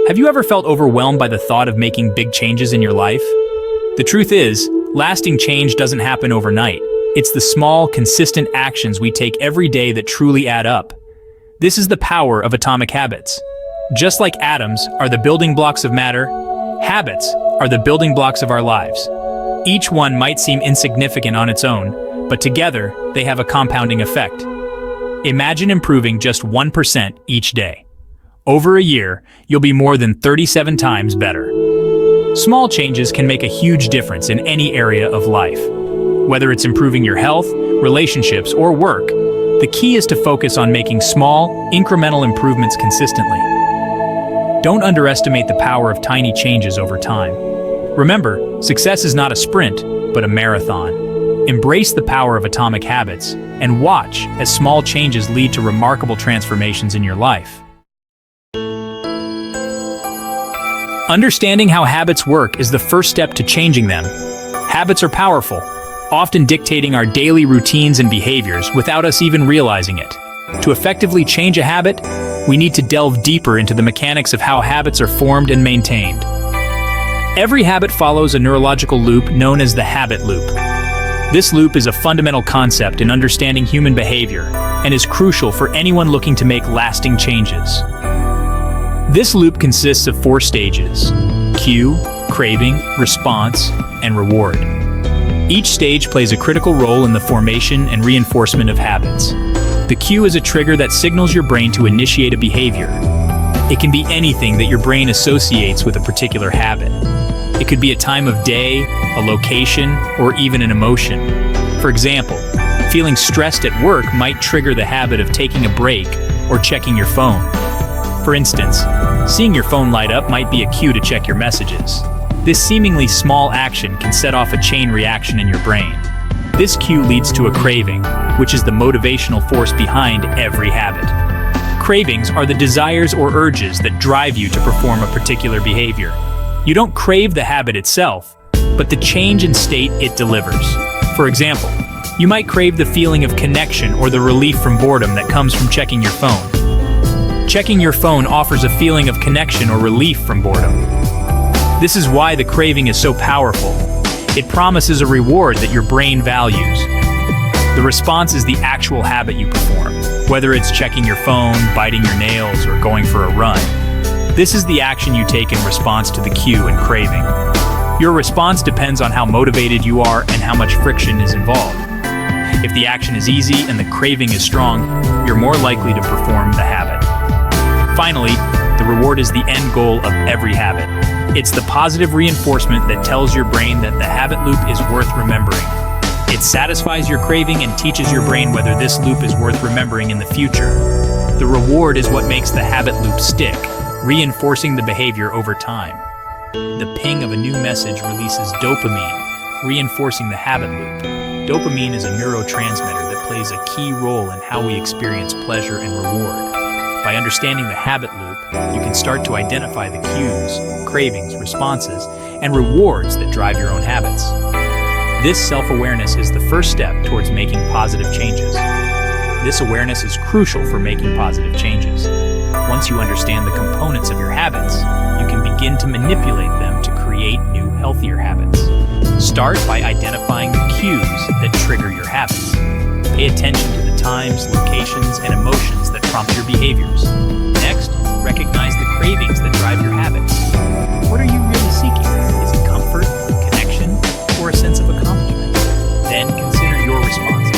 Have you ever felt overwhelmed by the thought of making big changes in your life? The truth is, lasting change doesn't happen overnight. It's the small, consistent actions we take every day that truly add up. This is the power of atomic habits. Just like atoms are the building blocks of matter, habits are the building blocks of our lives. Each one might seem insignificant on its own, but together they have a compounding effect. Imagine improving just 1% each day. Over a year, you'll be more than 37 times better. Small changes can make a huge difference in any area of life. Whether it's improving your health, relationships, or work, the key is to focus on making small, incremental improvements consistently. Don't underestimate the power of tiny changes over time. Remember, success is not a sprint, but a marathon. Embrace the power of atomic habits and watch as small changes lead to remarkable transformations in your life. Understanding how habits work is the first step to changing them. Habits are powerful, often dictating our daily routines and behaviors without us even realizing it. To effectively change a habit, we need to delve deeper into the mechanics of how habits are formed and maintained. Every habit follows a neurological loop known as the habit loop. This loop is a fundamental concept in understanding human behavior and is crucial for anyone looking to make lasting changes. This loop consists of 4 stages: cue, craving, response, and reward. Each stage plays a critical role in the formation and reinforcement of habits. The cue is a trigger that signals your brain to initiate a behavior. It can be anything that your brain associates with a particular habit. It could be a time of day, a location, or even an emotion. For example, feeling stressed at work might trigger the habit of taking a break or checking your phone. For instance, seeing your phone light up might be a cue to check your messages. This seemingly small action can set off a chain reaction in your brain. This cue leads to a craving, which is the motivational force behind every habit. Cravings are the desires or urges that drive you to perform a particular behavior. You don't crave the habit itself, but the change in state it delivers. For example, you might crave the feeling of connection or the relief from boredom that comes from checking your phone. Checking your phone offers a feeling of connection or relief from boredom. This is why the craving is so powerful. It promises a reward that your brain values. The response is the actual habit you perform, whether it's checking your phone, biting your nails, or going for a run. This is the action you take in response to the cue and craving. Your response depends on how motivated you are and how much friction is involved. If the action is easy and the craving is strong, you're more likely to perform the habit. Finally, the reward is the end goal of every habit. It's the positive reinforcement that tells your brain that the habit loop is worth remembering. It satisfies your craving and teaches your brain whether this loop is worth remembering in the future. The reward is what makes the habit loop stick, reinforcing the behavior over time. The ping of a new message releases dopamine, reinforcing the habit loop. Dopamine is a neurotransmitter that plays a key role in how we experience pleasure and reward. By understanding the habit loop, you can start to identify the cues, cravings, responses, and rewards that drive your own habits. This self-awareness is the first step towards making positive changes. This awareness is crucial for making positive changes. Once you understand the components of your habits, you can begin to manipulate them to create new, healthier habits. Start by identifying the cues that trigger your habits. Pay attention to the times, locations, and emotions that prompt your behaviors. Next, recognize the cravings that drive your habits. What are you really seeking? Is it comfort, connection, or a sense of accomplishment? Then consider your responses.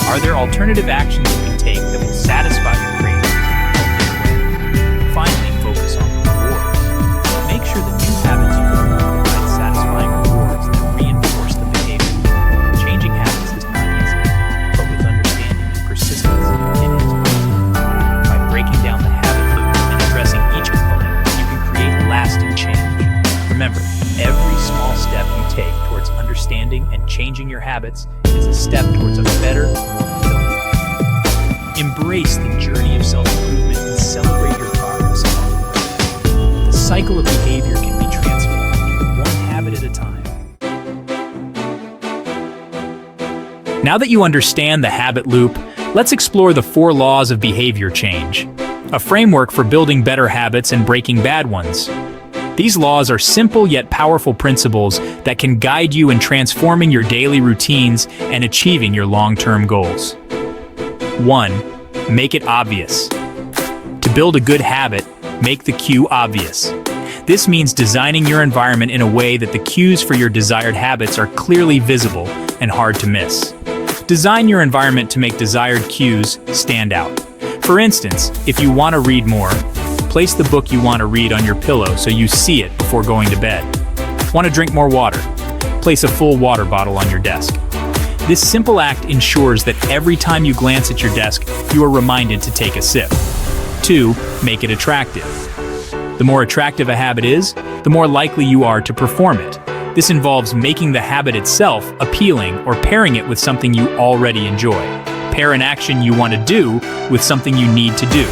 Are there alternative actions you can take that will satisfy your cravings in a healthier way? Finally, focus on rewards. Make sure the new habits you form provide satisfying rewards that reinforce the behavior. Changing habits is not easy, but with understanding and persistence, it is possible. By breaking down the habit loop and addressing each component, you can create lasting change. Remember, every small step you take towards understanding and changing your habits is a step towards a better, more fulfilling life. Embrace the journey of self-improvement and celebrate your progress along the way. The cycle of behavior can be transformed, one habit at a time. Now that you understand the habit loop, let's explore the 4 laws of behavior change. a framework for building better habits and breaking bad ones. These laws are simple yet powerful principles that can guide you in transforming your daily routines and achieving your long-term goals. 1. Make it obvious. To build a good habit, make the cue obvious. This means designing your environment in a way that the cues for your desired habits are clearly visible and hard to miss. Design your environment to make desired cues stand out. For instance, if you want to read more, place the book you want to read on your pillow so you see it before going to bed. Want to drink more water? Place a full water bottle on your desk. This simple act ensures that every time you glance at your desk, you are reminded to take a sip. 2. Make it attractive. The more attractive a habit is, the more likely you are to perform it. This involves making the habit itself appealing or pairing it with something you already enjoy. Pair an action you want to do with something you need to do.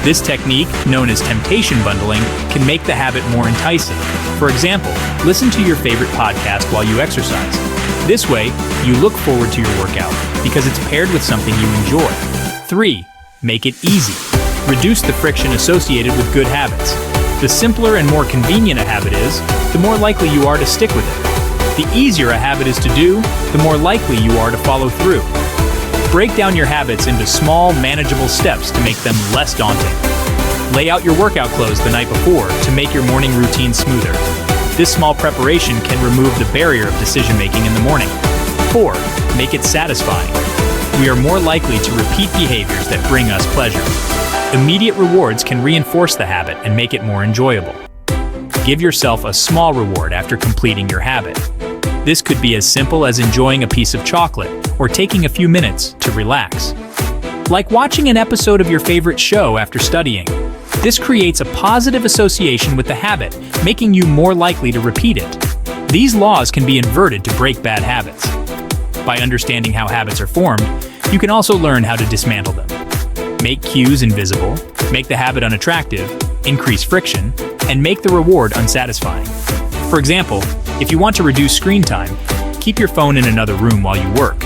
This technique, known as temptation bundling, can make the habit more enticing. For example, listen to your favorite podcast while you exercise. This way, you look forward to your workout because it's paired with something you enjoy. 3. Make it easy. Reduce the friction associated with good habits. The simpler and more convenient a habit is, the more likely you are to stick with it. The easier a habit is to do, the more likely you are to follow through. Break down your habits into small, manageable steps to make them less daunting. Lay out your workout clothes the night before to make your morning routine smoother. This small preparation can remove the barrier of decision-making in the morning. 4. Make it satisfying. We are more likely to repeat behaviors that bring us pleasure. Immediate rewards can reinforce the habit and make it more enjoyable. Give yourself a small reward after completing your habit. This could be as simple as enjoying a piece of chocolate or taking a few minutes to relax. Like watching an episode of your favorite show after studying. This creates a positive association with the habit, making you more likely to repeat it. These laws can be inverted to break bad habits. By understanding how habits are formed, you can also learn how to dismantle them. Make cues invisible, make the habit unattractive, increase friction, and make the reward unsatisfying. For example, if you want to reduce screen time, keep your phone in another room while you work.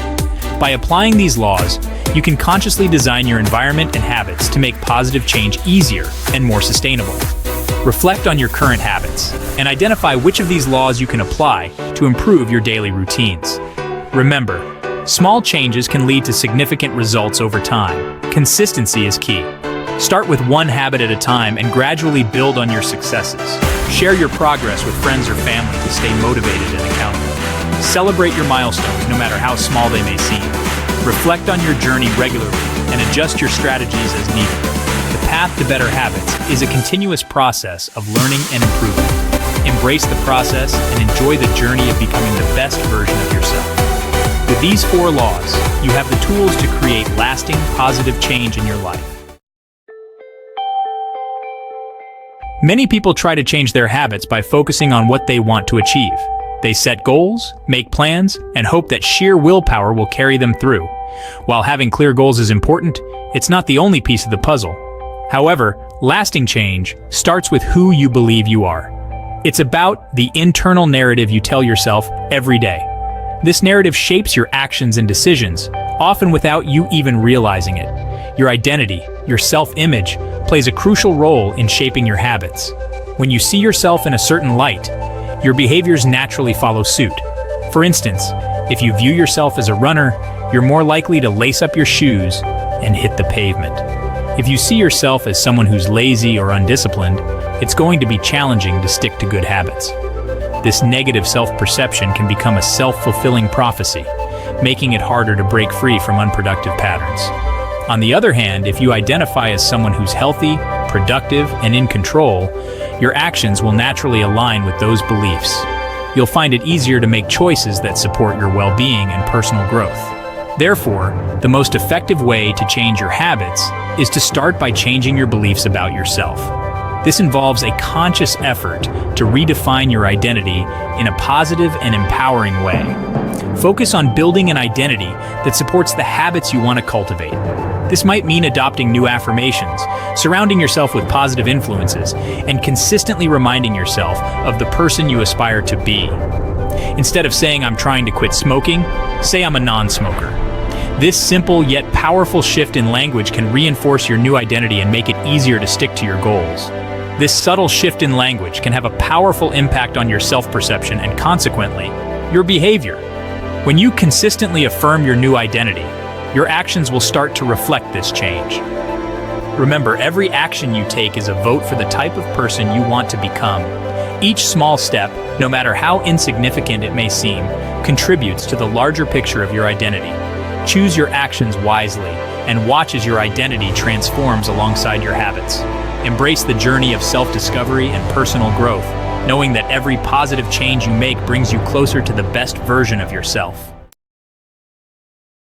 By applying these laws, you can consciously design your environment and habits to make positive change easier and more sustainable. Reflect on your current habits and identify which of these laws you can apply to improve your daily routines. Remember, small changes can lead to significant results over time. Consistency is key. Start with one habit at a time and gradually build on your successes. Share your progress with friends or family to stay motivated and accountable. Celebrate your milestones, no matter how small they may seem. Reflect on your journey regularly and adjust your strategies as needed. The path to better habits is a continuous process of learning and improvement. Embrace the process and enjoy the journey of becoming the best version of yourself. With these 4 laws, you have the tools to create lasting, positive change in your life. Many people try to change their habits by focusing on what they want to achieve. They set goals, make plans, and hope that sheer willpower will carry them through. While having clear goals is important, it's not the only piece of the puzzle. However, lasting change starts with who you believe you are. It's about the internal narrative you tell yourself every day. This narrative shapes your actions and decisions, often without you even realizing it. Your identity, your self-image, plays a crucial role in shaping your habits. When you see yourself in a certain light, your behaviors naturally follow suit. For instance, if you view yourself as a runner, you're more likely to lace up your shoes and hit the pavement. If you see yourself as someone who's lazy or undisciplined, it's going to be challenging to stick to good habits. This negative self-perception can become a self-fulfilling prophecy, making it harder to break free from unproductive patterns. On the other hand, if you identify as someone who's healthy, productive, and in control, your actions will naturally align with those beliefs. You'll find it easier to make choices that support your well-being and personal growth. Therefore, the most effective way to change your habits is to start by changing your beliefs about yourself. This involves a conscious effort to redefine your identity in a positive and empowering way. Focus on building an identity that supports the habits you want to cultivate. This might mean adopting new affirmations, surrounding yourself with positive influences, and consistently reminding yourself of the person you aspire to be. Instead of saying, "I'm trying to quit smoking," say, "I'm a non-smoker." This simple yet powerful shift in language can reinforce your new identity and make it easier to stick to your goals. This subtle shift in language can have a powerful impact on your self-perception and, consequently, your behavior. When you consistently affirm your new identity, your actions will start to reflect this change. Remember, every action you take is a vote for the type of person you want to become. Each small step, no matter how insignificant it may seem, contributes to the larger picture of your identity. Choose your actions wisely and watch as your identity transforms alongside your habits. Embrace the journey of self-discovery and personal growth, knowing that every positive change you make brings you closer to the best version of yourself.